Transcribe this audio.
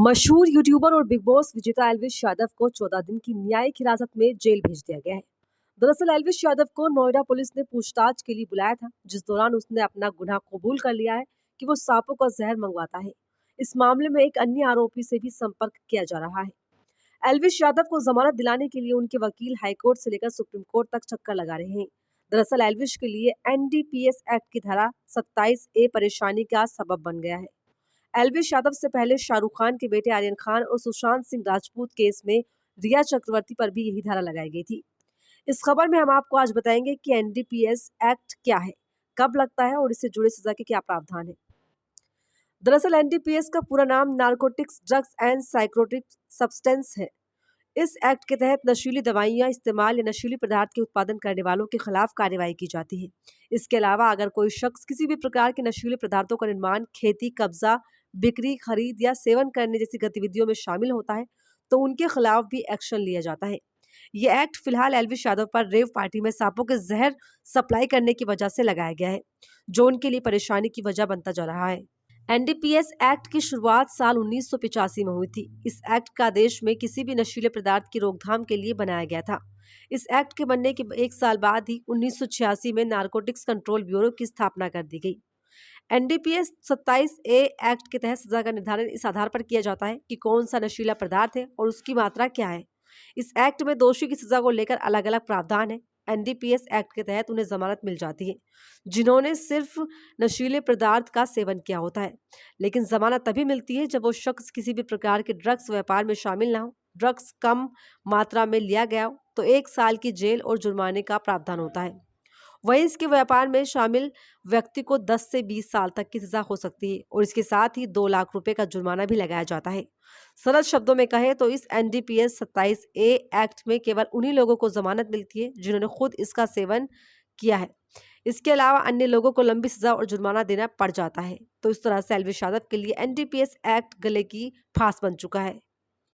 मशहूर यूट्यूबर और big boss विजेता एल्विश यादव को 14 दिन की न्यायिक हिरासत में जेल भेज दिया गया है। दरअसल एल्विश यादव को नोएडा पुलिस ने पूछताछ के लिए बुलाया था, जिस दौरान उसने अपना गुनाह कबूल कर लिया है कि वो सांपों का जहर मंगवाता है। इस मामले में एक अन्य आरोपी से भी संपर्क किया जा रहा है। एल्विश यादव को जमानत दिलाने के लिए उनके वकील हाईकोर्ट से लेकर सुप्रीम कोर्ट तक चक्कर लगा रहे हैं। दरअसल एल्विश के लिए एनडीपीएस एक्ट की धारा 27A परेशानी का सबब बन गया है। एल्विश यादव से पहले शाहरुख खान के बेटे आर्यन खान और सुशांत सिंह राजपूत केस में रिया चक्रवर्ती पर भी यही धारा लगाई गई थी। इस खबर में हम आपको आज बताएंगे कि एनडीपीएस एक्ट क्या है, कब लगता है और इससे जुड़े सजा के क्या प्रावधान है। दरअसल एनडीपीएस का पूरा नाम narcotics drugs and psychotropic substance है। इस एक्ट के तहत नशीली दवाइयां इस्तेमाल या नशीली पदार्थ के उत्पादन करने वालों के खिलाफ कार्रवाई की जाती है। इसके अलावा अगर कोई शख्स किसी भी प्रकार के नशीले पदार्थों का निर्माण, खेती, कब्जा, बिक्री, खरीद या सेवन करने जैसी गतिविधियों में शामिल होता है तो उनके खिलाफ भी एक्शन लिया जाता है। ये एक्ट फिलहाल एल्विश यादव पर रेव पार्टी में सांपों के जहर सप्लाई करने की वजह से लगाया गया है, जो उनके लिए परेशानी की वजह बनता जा रहा है। एनडीपीएस एक्ट की शुरुआत साल 1985 में हुई थी। इस एक्ट का देश में किसी भी नशीले पदार्थ की रोकथाम के लिए बनाया गया था। इस एक्ट के बनने के एक साल बाद ही 1986 में नारकोटिक्स कंट्रोल ब्यूरो की स्थापना कर दी गई। एनडीपीएस 27A एक्ट के तहत सजा का निर्धारण इस आधार पर किया जाता है कि कौन सा नशीला पदार्थ है और उसकी मात्रा क्या है। इस एक्ट में दोषी की सजा को लेकर अलग अलग प्रावधान है। एनडीपीएस एक्ट के तहत उन्हें जमानत मिल जाती है जिन्होंने सिर्फ नशीले पदार्थ का सेवन किया होता है, लेकिन जमानत तभी मिलती है जब वो शख्स किसी भी प्रकार के ड्रग्स व्यापार में शामिल ना हो, ड्रग्स कम मात्रा में लिया गया हो तो 1 साल की जेल और जुर्माने का प्रावधान होता है। वहीं इसके व्यापार में शामिल व्यक्ति को 10 से 20 साल तक की सजा हो सकती है और इसके साथ ही 2 लाख रुपए का जुर्माना भी लगाया जाता है। सरल शब्दों में कहें तो इस एनडीपीएस 27A एक्ट में केवल उन्हीं लोगों को जमानत मिलती है जिन्होंने खुद इसका सेवन किया है। इसके अलावा अन्य लोगों को लंबी सजा और जुर्माना देना पड़ जाता है। तो इस तरह से एल्विश यादव के लिए एनडीपीएस एक्ट गले की फांस बन चुका है।